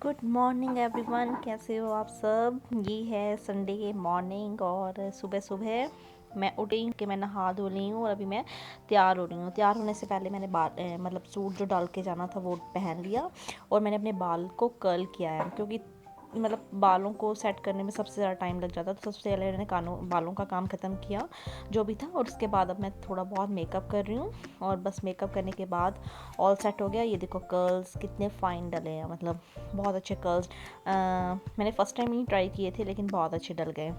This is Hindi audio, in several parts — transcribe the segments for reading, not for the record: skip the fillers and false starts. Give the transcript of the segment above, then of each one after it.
गुड मॉर्निंग एवरीवन, कैसे हो आप सब। ये है संडे की मॉर्निंग और सुबह सुबह मैं उठी कि मैं नहा धो ली हूँ और अभी मैं तैयार हो रही हूँ। तैयार होने से पहले मैंने मतलब सूट जो डाल के जाना था वो पहन लिया और मैंने अपने बाल को कर्ल किया है, क्योंकि मतलब बालों को सेट करने में सबसे ज़्यादा टाइम लग जाता है। तो सबसे पहले मैंने बालों का काम ख़त्म किया जो भी था, और उसके बाद अब मैं थोड़ा बहुत मेकअप कर रही हूँ। और बस मेकअप करने के बाद ऑल सेट हो गया। ये देखो कर्ल्स कितने फ़ाइन डले हैं, मतलब बहुत अच्छे कर्ल्स। मैंने फ़र्स्ट टाइम ही ट्राई किए थे लेकिन बहुत अच्छे डल गए।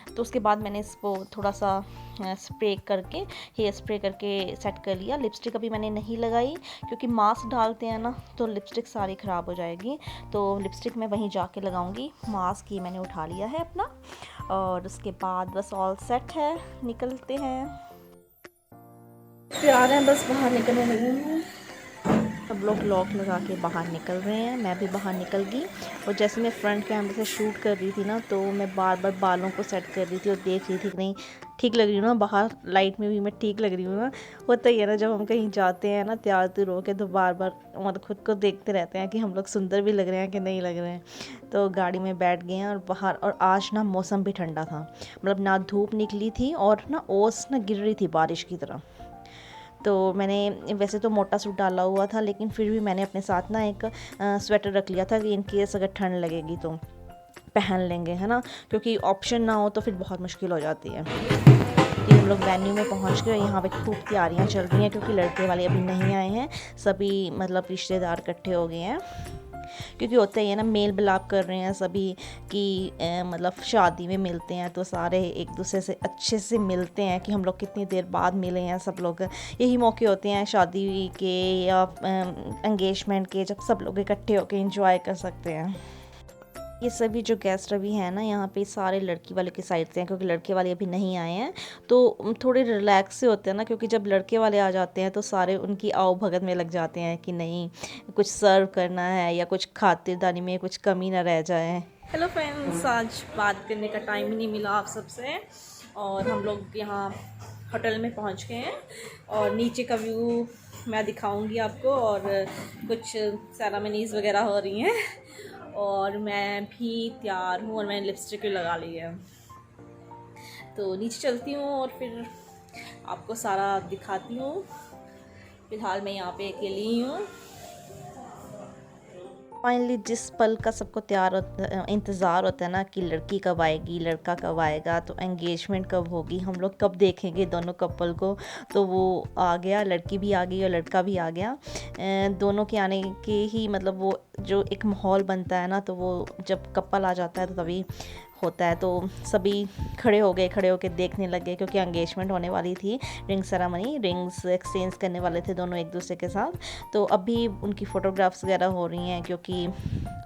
तो उसके बाद मैंने इसको थोड़ा सा स्प्रे करके हेयर स्प्रे करके सेट कर लिया। लिपस्टिक अभी मैंने नहीं लगाई क्योंकि मास्क डालते हैं ना तो लिपस्टिक सारी ख़राब हो जाएगी, तो लिपस्टिक मैं वहीं जाके लगाऊंगी। मास्क ही मैंने उठा लिया है अपना, और उसके बाद बस ऑल सेट है, निकलते हैं। तैयार हैं, बस बाहर निकलने लगी हूँ। सब लोग लॉक लगा के बाहर निकल रहे हैं, मैं भी बाहर निकल गई। और जैसे मैं फ्रंट कैमरे से शूट कर रही थी ना, तो मैं बार बार बालों को सेट कर रही थी और देख रही थी कि नहीं ठीक लग रही हूँ ना, बाहर लाइट में भी मैं ठीक लग रही हूँ ना। होता ही है ना, जब हम कहीं जाते हैं ना तैयार तुर होके, तो बार बार मतलब खुद को देखते रहते हैं कि हम लोग सुंदर भी लग रहे हैं कि नहीं लग रहे हैं। तो गाड़ी में बैठ गए हैं और बाहर, और आज ना मौसम भी ठंडा था, मतलब ना धूप निकली थी और ना ओस ना गिर रही थी बारिश की तरह। तो मैंने वैसे तो मोटा सूट डाला हुआ था, लेकिन फिर भी मैंने अपने साथ ना एक स्वेटर रख लिया था कि इन केस अगर ठंड लगेगी तो पहन लेंगे, है ना, क्योंकि ऑप्शन ना हो तो फिर बहुत मुश्किल हो जाती है। कि हम लोग वेन्यू में पहुंच गए, यहाँ पे खूब तैयारियां चल रही हैं क्योंकि लड़के वाले अभी नहीं आए हैं, सभी मतलब रिश्तेदार इकट्ठे हो गए हैं। क्योंकि होता ही है ना, मेल मिलाप कर रहे हैं सभी कि मतलब शादी में मिलते हैं तो सारे एक दूसरे से अच्छे से मिलते हैं कि हम लोग कितनी देर बाद मिले हैं। सब लोग यही मौके होते हैं शादी के या एंगेजमेंट के, जब सब लोग इकट्ठे होकर एंजॉय कर सकते हैं। ये सभी जो गेस्ट अभी हैं ना यहाँ पे, सारे लड़की वाले की साइड से हैं, क्योंकि लड़के वाले अभी नहीं आए हैं। तो थोड़े रिलैक्स से होते हैं ना, क्योंकि जब लड़के वाले आ जाते हैं तो सारे उनकी आओ भगत में लग जाते हैं कि नहीं कुछ सर्व करना है या कुछ खातिरदारी में कुछ कमी ना रह जाए। हेलो फ्रेंड्स, आज बात करने का टाइम ही नहीं मिला आप सबसे, और हम लोग यहाँ होटल में पहुँच गए हैं और नीचे का व्यू मैं दिखाऊंगी आपको, और कुछ सेरेमनीज़ वगैरह हो रही हैं और मैं भी तैयार हूँ और मैंने लिपस्टिक भी लगा ली है। तो नीचे चलती हूँ और फिर आपको सारा दिखाती हूँ। फिलहाल मैं यहाँ पे अकेली ही हूँ। फाइनली जिस पल का सबको इंतज़ार होता है ना कि लड़की कब आएगी लड़का कब आएगा, तो एंगेजमेंट कब होगी, हम लोग कब देखेंगे दोनों कपल को, तो वो आ गया। लड़की भी आ गई और लड़का भी आ गया। दोनों के आने के ही मतलब वो जो एक माहौल बनता है ना, तो वो जब कपल आ जाता है तो तभी होता है। तो सभी खड़े हो गए, खड़े होकर देखने लगे क्योंकि एंगेजमेंट होने वाली थी। रिंग सेरेमनी, रिंग्स एक्सचेंज करने वाले थे दोनों एक दूसरे के साथ। तो अभी उनकी फ़ोटोग्राफ्स वगैरह हो रही हैं, क्योंकि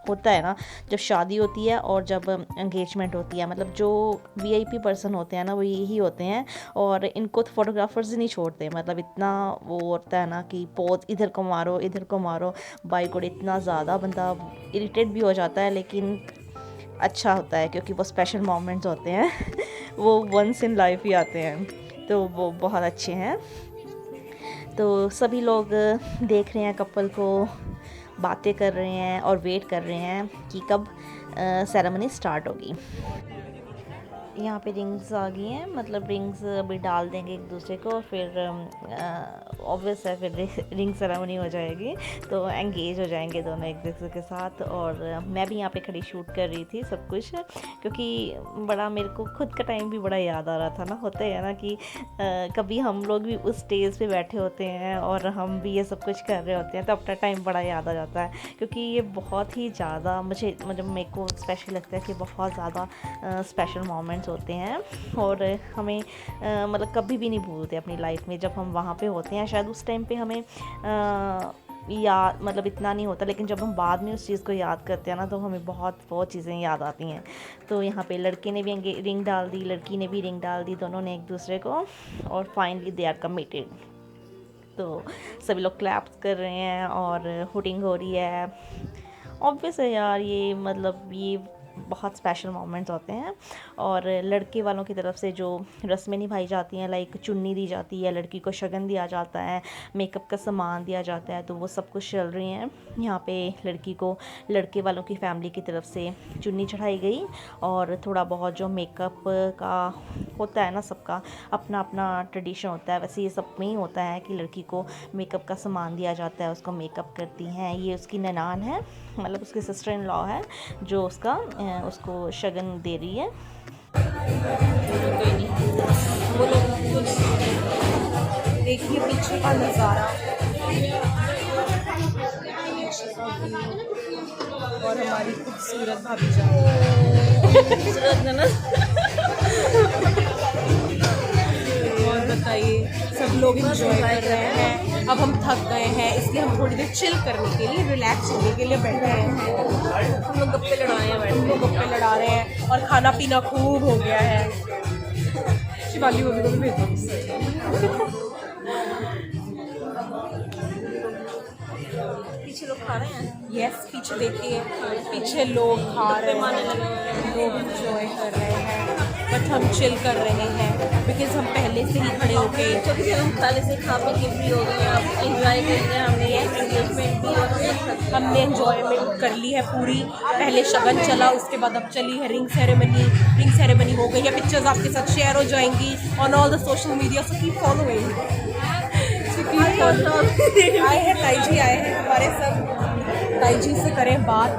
होता है ना जब शादी होती है और जब एंगेजमेंट होती है, मतलब जो वीआईपी पर्सन होते हैं ना वो यही होते हैं, और इनको तो फोटोग्राफर्स ही नहीं छोड़ते। मतलब इतना वो होता है ना कि पोज इधर को मारो इधर को मारो, बाई को इतना ज़्यादा बंदा इरिटेट भी हो जाता है, लेकिन अच्छा होता है क्योंकि वो स्पेशल मोमेंट्स होते हैं वो वंस इन लाइफ ही आते हैं, तो वो बहुत अच्छे हैं। तो सभी लोग देख रहे हैं कपल को, बातें कर रहे हैं और वेट कर रहे हैं कि कब सेरेमनी स्टार्ट होगी। यहाँ पे रिंग्स आ गई हैं, मतलब रिंग्स अभी डाल देंगे एक दूसरे को, फिर ऑब्वियस है फिर रिंग सेरेमनी हो जाएगी, तो एंगेज हो जाएंगे दोनों एक दूसरे के साथ। और मैं भी यहाँ पे खड़ी शूट कर रही थी सब कुछ, क्योंकि बड़ा मेरे को खुद का टाइम भी बड़ा याद आ रहा था ना। होता है ना कि कभी हम लोग भी उस स्टेज पे बैठे होते हैं और हम भी ये सब कुछ कर रहे होते हैं, तो अपना टाइम बड़ा याद आ जाता है, क्योंकि ये बहुत ही ज़्यादा मुझे मतलब मेरे को स्पेशल लगता है कि बहुत ज़्यादा स्पेशल मोमेंट्स होते हैं, और हमें मतलब कभी भी नहीं भूलते अपनी लाइफ में जब हम वहाँ पे होते हैं। शायद उस टाइम पे हमें याद मतलब इतना नहीं होता, लेकिन जब हम बाद में उस चीज़ को याद करते हैं ना, तो हमें बहुत बहुत चीज़ें याद आती हैं। तो यहाँ पे लड़के ने भी रिंग डाल दी, लड़की ने भी रिंग डाल दी, दोनों ने एक दूसरे को, और फाइनली दे आर कमिटेड। तो सभी लोग क्लैप्स कर रहे हैं और हुटिंग हो रही है। ऑब्वियस है यार, ये मतलब ये बहुत स्पेशल मोमेंट्स होते हैं। और लड़के वालों की तरफ से जो रस्में निभाई जाती हैं, लाइक चुन्नी दी जाती है, लड़की को शगन दिया जाता है, मेकअप का सामान दिया जाता है, तो वो सब कुछ चल रही हैं यहाँ पे। लड़की को लड़के वालों की फैमिली की तरफ से चुन्नी चढ़ाई गई, और थोड़ा बहुत जो मेकअप का होता है ना, सबका अपना अपना ट्रेडिशन होता है, वैसे ये सब में ही होता है कि लड़की को मेकअप का सामान दिया जाता है, उसको मेकअप करती हैं। ये उसकी ननान है, मतलब उसकी सिस्टर इन लॉ है, जो उसको शगन दे रही है। कोई नहीं, वो लोग कुछ देखिए पीछे का नज़ारा, और हमारी खूबसूरत भाभी जान। और बताइए, सब लोग इंजॉय कर रहे हैं। अब हम थक गए हैं, इसलिए हम थोड़ी देर चिल करने के लिए, रिलैक्स होने के लिए बैठे हैं। हम लोग गप्पे लड़ा रहे हैं, हम लोग गप्पे लड़ा रहे हैं, और खाना पीना खूब हो गया है। शिवाली वो भी भेज दो। पीछे लोग खा रहे हैं। यस, पीछे देखिए, पीछे लोग खा रहे हैं, लोग इंजॉय कर रहे हैं, बट हम चिल कर रहे हैं बिकॉज हम पहले से ही खड़े हो गए, क्योंकि हम पहले से खा पी के फ्री हो गए हैं। अब इंजॉय कर रहे हैं, हमने एंगेजमेंट भी और हमने एंजॉयमेंट कर ली है पूरी। पहले शगन चला, उसके बाद अब चली है रिंग सेरेमनी। रिंग सेरेमनी हो गई है, पिक्चर्स आपके साथ शेयर हो जाएंगी on all the social media, so keep following. आए हैं ताई जी, आए हैं हमारे, सब ताई जी से करें बात।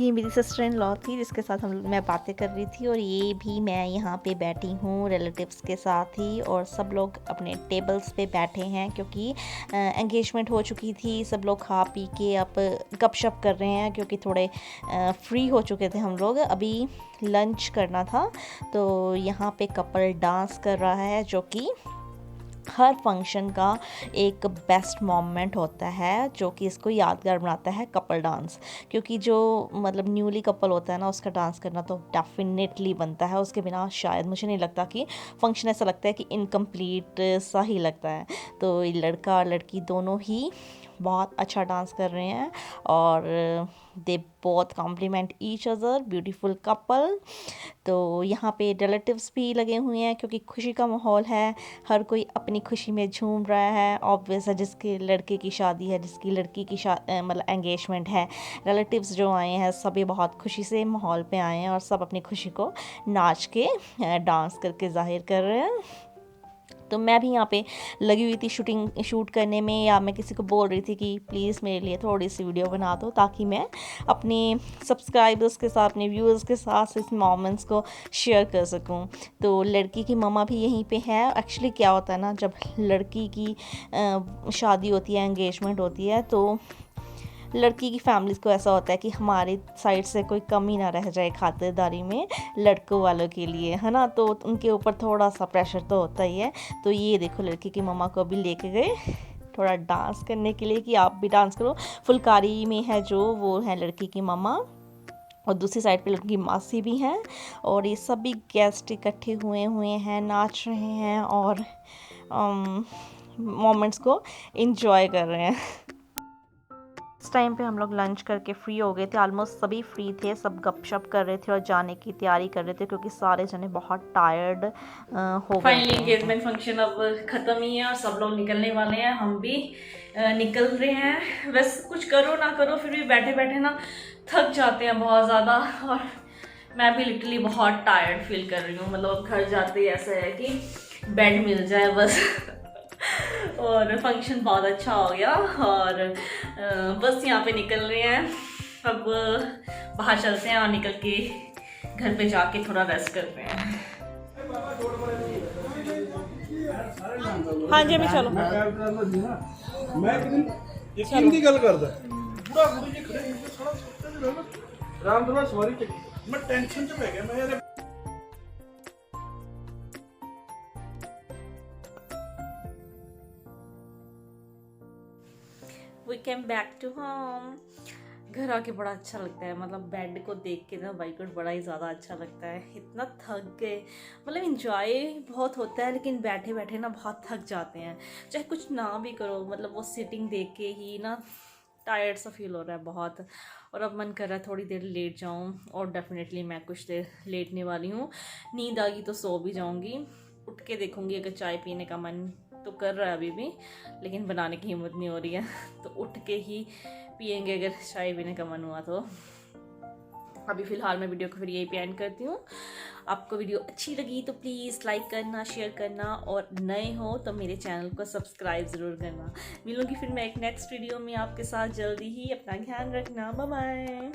ये मेरी सिस्टर इन लॉ थी जिसके साथ मैं बातें कर रही थी, और ये भी मैं यहाँ पे बैठी हूँ रिलेटिव्स के साथ ही, और सब लोग अपने टेबल्स पे बैठे हैं क्योंकि एंगेजमेंट हो चुकी थी। सब लोग खा पी के अब गपशप कर रहे हैं क्योंकि थोड़े फ्री हो चुके थे हम लोग, अभी लंच करना था। तो यहाँ पे कपल डांस कर रहा है, जो कि हर फंक्शन का एक बेस्ट मोमेंट होता है, जो कि इसको यादगार बनाता है, कपल डांस। क्योंकि जो मतलब न्यूली कपल होता है ना, उसका डांस करना तो डेफिनेटली बनता है, उसके बिना शायद मुझे नहीं लगता कि फंक्शन, ऐसा लगता है कि इनकम्प्लीट सा ही लगता है। तो लड़का और लड़की दोनों ही बहुत अच्छा डांस कर रहे हैं, और they both compliment each other, beautiful couple. तो यहाँ पे रिलेटिव्स भी लगे हुए हैं क्योंकि खुशी का माहौल है, हर कोई अपनी खुशी में झूम रहा है। ऑब्वियस है, जिसके लड़के की शादी है, जिसकी लड़की की मतलब एंगेजमेंट है, रिलेटिव्स जो आए हैं सभी बहुत खुशी से माहौल पे आए हैं, और सब अपनी खुशी को नाच के डांस करके जाहिर कर रहे हैं। तो मैं भी यहाँ पे लगी हुई थी शूट करने में, या मैं किसी को बोल रही थी कि प्लीज़ मेरे लिए थोड़ी सी वीडियो बना दो, ताकि मैं अपने सब्सक्राइबर्स के साथ, अपने व्यूअर्स के साथ इस मोमेंट्स को शेयर कर सकूं। तो लड़की की मम्मा भी यहीं पे है। एक्चुअली क्या होता है ना, जब लड़की की शादी होती है, एंगेजमेंट होती है, तो लड़की की फैमिलीज़ को ऐसा होता है कि हमारी साइड से कोई कमी ना रह जाए खातिरदारी में लड़कों वालों के लिए, है ना। तो उनके ऊपर थोड़ा सा प्रेशर तो होता ही है। तो ये देखो, लड़की की मम्मा को अभी लेके गए थोड़ा डांस करने के लिए कि आप भी डांस करो। फुलकारी में है जो, वो है लड़की की मम्मा, और दूसरी साइड पे लड़की की मासी भी हैं, और ये सभी गेस्ट इकट्ठे हुए हैं, नाच रहे हैं, और मोमेंट्स को एंजॉय कर रहे हैं। इस टाइम पे हम लोग लंच करके फ्री हो गए थे, ऑलमोस्ट सभी फ्री थे, सब गपशप कर रहे थे और जाने की तैयारी कर रहे थे क्योंकि सारे जने बहुत टायर्ड हो गए। फाइनली एंगेजमेंट फंक्शन अब ख़त्म ही है और सब लोग निकलने वाले हैं, हम भी निकल रहे हैं। बस कुछ करो ना करो, फिर भी बैठे बैठे ना थक जाते हैं बहुत ज़्यादा, और मैं भी लिटरली बहुत टायर्ड फील कर रही हूँ। मतलब घर जाते ही ऐसा है कि बेड मिल जाए बस। और फंक्शन बहुत अच्छा हो गया, और बस यहाँ पे निकल रहे हैं अब, बाहर चलते हैं और निकल के घर पे जाके थोड़ा रेस्ट करते हैं। हाँ जी, चलो यकीन की गल करदा पूरा गुरु जी खड़े हो सारा सुत्ते दे रहना राम दरबार सवारी चकी मैं टेंशन च पै गया। मैं यार we came back to home. घर आके बड़ा अच्छा लगता है, मतलब बेड को देख के ना बाई गॉड बड़ा ही ज़्यादा अच्छा लगता है। इतना थक गए, मतलब इंजॉय बहुत होता है, लेकिन बैठे बैठे ना बहुत थक जाते हैं, चाहे कुछ ना भी करो। मतलब वो सिटिंग देख के ही ना टायर्ड सा फील हो रहा है बहुत, और अब मन कर रहा है थोड़ी देर लेट जाऊं, और डेफिनेटली मैं कुछ देर लेटने वाली हूँ। नींद आ गई तो सो भी जाऊंगी, उठ के देखूंगी अगर चाय पीने का मन तो कर रहा है अभी भी, लेकिन बनाने की हिम्मत नहीं हो रही है तो उठ के ही पियेंगे अगर चाय पीने का मन हुआ तो। अभी फ़िलहाल मैं वीडियो को फिर यही पे एंड करती हूँ। आपको वीडियो अच्छी लगी तो प्लीज़ लाइक करना, शेयर करना, और नए हो तो मेरे चैनल को सब्सक्राइब ज़रूर करना। मिलूँगी फिर मैं एक नेक्स्ट वीडियो में आपके साथ जल्दी ही। अपना ध्यान रखना, बाय बाय।